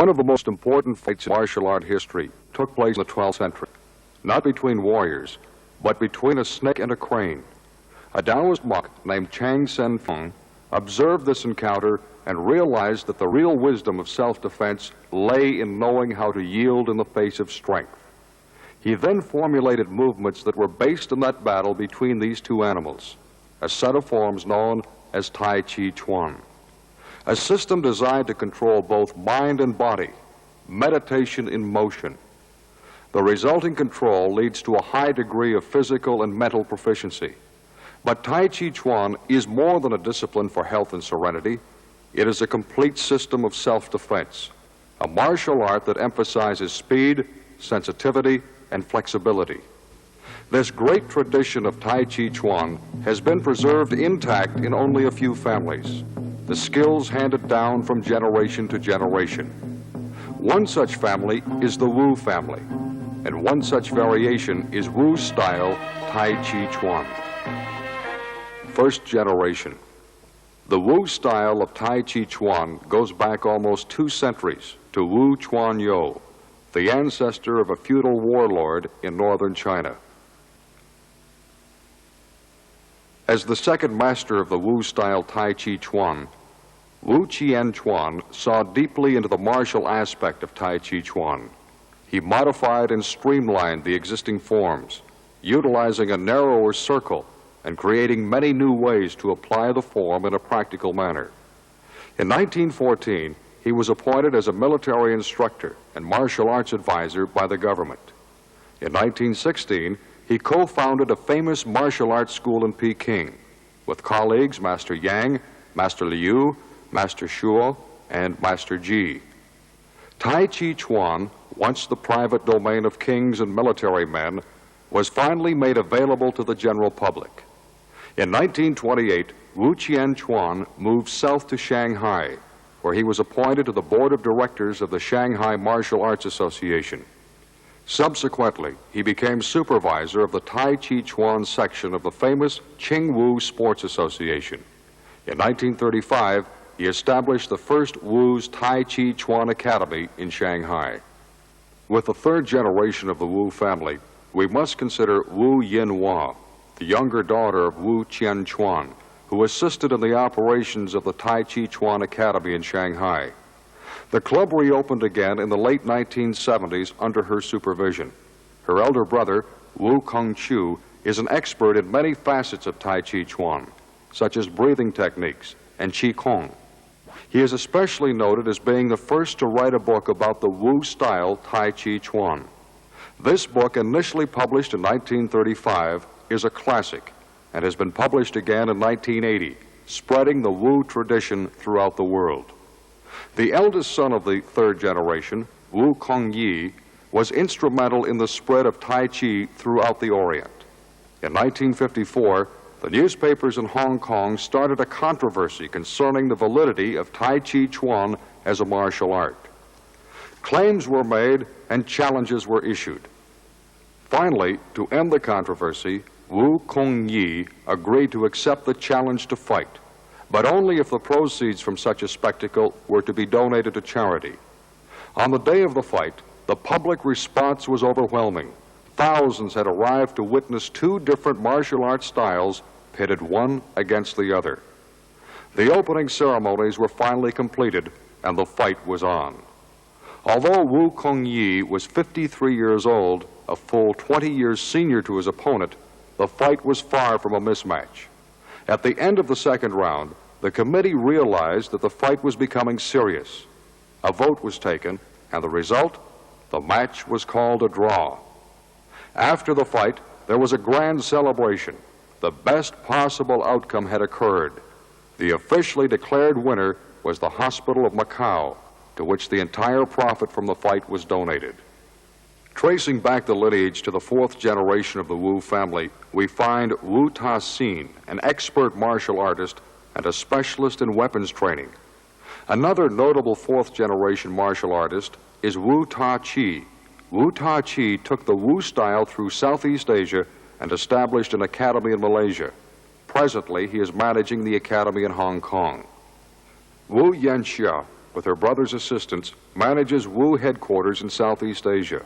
One of the most important fights in martial art history took place in the 12th century, not between warriors, but between a snake and a crane. A Taoist monk named Chang Sen Feng observed this encounter and realized that the real wisdom of self-defense lay in knowing how to yield in the face of strength. He then formulated movements that were based on that battle between these two animals, a set of forms known as Tai Chi Chuan, a system designed to control both mind and body, meditation in motion. The resulting control leads to a high degree of physical and mental proficiency. But Tai Chi Chuan is more than a discipline for health and serenity. It is a complete system of self-defense, a martial art that emphasizes speed, sensitivity, and flexibility. This great tradition of Tai Chi Chuan has been preserved intact in only a few families, the skills handed down from generation to generation. One such family is the Wu family, and one such variation is Wu-style Tai Chi Chuan. First generation. The Wu style of Tai Chi Chuan goes back almost 2 centuries to Wu Chuan-yo, the ancestor of a feudal warlord in northern China. As the second master of the Wu-style Tai Chi Chuan, Wu Chien-chuan saw deeply into the martial aspect of Tai Chi Chuan. He modified and streamlined the existing forms, utilizing a narrower circle and creating many new ways to apply the form in a practical manner. In 1914, he was appointed as a military instructor and martial arts advisor by the government. In 1916, he co-founded a famous martial arts school in Peking with colleagues Master Yang, Master Liu, Master Shuo, and Master Ji. Tai Chi Chuan, once the private domain of kings and military men, was finally made available to the general public. In 1928, Wu Chien-chuan moved south to Shanghai, where he was appointed to the board of directors of the Shanghai Martial Arts Association. Subsequently, he became supervisor of the Tai Chi Chuan section of the famous Qingwu Sports Association. In 1935, he established the first Wu's Tai Chi Chuan Academy in Shanghai. With the third generation of the Wu family, we must consider Wu Yinhua, the younger daughter of Wu Chien-chuan, who assisted in the operations of the Tai Chi Chuan Academy in Shanghai. The club reopened again in the late 1970s under her supervision. Her elder brother, Wu Kongqiu, is an expert in many facets of Tai Chi Chuan, such as breathing techniques and Qi Kong. He is especially noted as being the first to write a book about the Wu-style Tai Chi Chuan. This book, initially published in 1935, is a classic and has been published again in 1980, spreading the Wu tradition throughout the world. The eldest son of the third generation, Wu Kongyi, was instrumental in the spread of Tai Chi throughout the Orient. In 1954, the newspapers in Hong Kong started a controversy concerning the validity of Tai Chi Chuan as a martial art. Claims were made and challenges were issued. Finally, to end the controversy, Wu Kongyi agreed to accept the challenge to fight, but only if the proceeds from such a spectacle were to be donated to charity. On the day of the fight, the public response was overwhelming. Thousands had arrived to witness 2 different martial arts styles pitted one against the other. The opening ceremonies were finally completed and the fight was on. Although Wu Kongyi was 53 years old, a full 20 years senior to his opponent, the fight was far from a mismatch. At the end of the second round, the committee realized that the fight was becoming serious. A vote was taken, and the result? The match was called a draw. After the fight, there was a grand celebration. The best possible outcome had occurred. The officially declared winner was the Hospital of Macau, to which the entire profit from the fight was donated. Tracing back the lineage to the 4th generation of the Wu family, we find Wu Ta-sin, an expert martial artist and a specialist in weapons training. Another notable 4th generation martial artist is Wu Ta-chi. Wu Ta-chi took the Wu style through Southeast Asia and established an academy in Malaysia. Presently, he is managing the academy in Hong Kong. Wu Yanxia with her brother's assistance, manages Wu headquarters in Southeast Asia.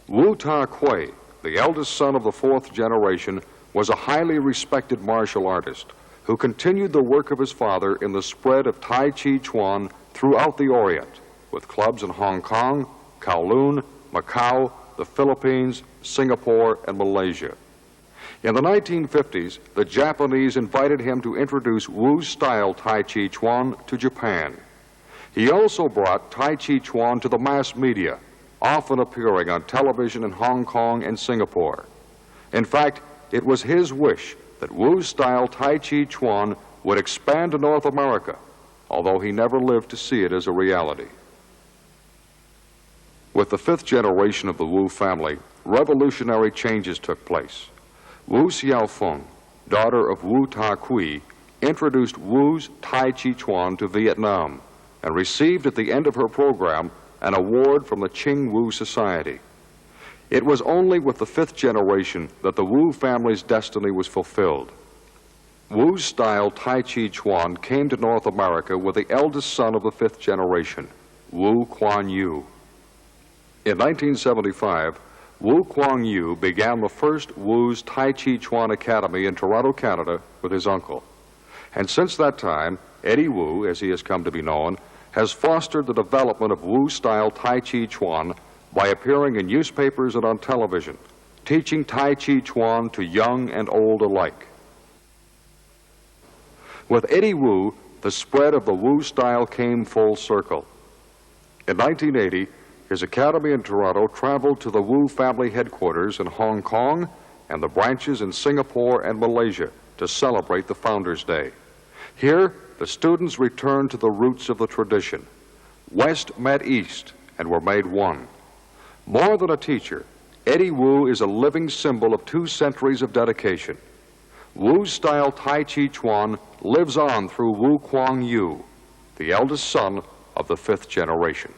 Wu Ta Kui, the eldest son of the fourth generation, was a highly respected martial artist who continued the work of his father in the spread of Tai Chi Chuan throughout the Orient, with clubs in Hong Kong, Kowloon, Macau, the Philippines, Singapore, and Malaysia. In the 1950s, the Japanese invited him to introduce Wu's style Tai Chi Chuan to Japan. He also brought Tai Chi Chuan to the mass media, often appearing on television in Hong Kong and Singapore. In fact, it was his wish that Wu's style Tai Chi Chuan would expand to North America, although he never lived to see it as a reality. With the fifth generation of the Wu family, revolutionary changes took place. Wu Xiaofeng, daughter of Wu Ta Kui, introduced Wu's Tai Chi Chuan to Vietnam and received at the end of her program an award from the Qing Wu Society. It was only with the fifth generation that the Wu family's destiny was fulfilled. Wu's style Tai Chi Chuan came to North America with the eldest son of the fifth generation, Wu Kuan Yu. In 1975, Wu Kuan Yu began the first Wu's Tai Chi Chuan Academy in Toronto, Canada, with his uncle. And since that time, Eddie Wu, as he has come to be known, has fostered the development of Wu-style Tai Chi Chuan by appearing in newspapers and on television, teaching Tai Chi Chuan to young and old alike. With Eddie Wu, the spread of the Wu style came full circle. In 1980, his academy in Toronto traveled to the Wu family headquarters in Hong Kong and the branches in Singapore and Malaysia to celebrate the Founders' Day. Here, the students returned to the roots of the tradition. West met East and were made one. More than a teacher, Eddie Wu is a living symbol of 2 centuries of dedication. Wu's style Tai Chi Chuan lives on through Wu Kuan Yu, the eldest son of the fifth generation.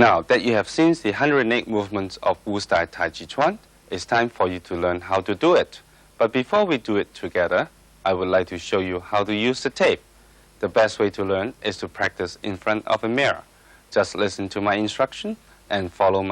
Now that you have seen the 108 movements of Wu Style Tai Chi Chuan, it's time for you to learn how to do it. But before we do it together, I would like to show you how to use the tape. The best way to learn is to practice in front of a mirror. Just listen to my instruction and follow my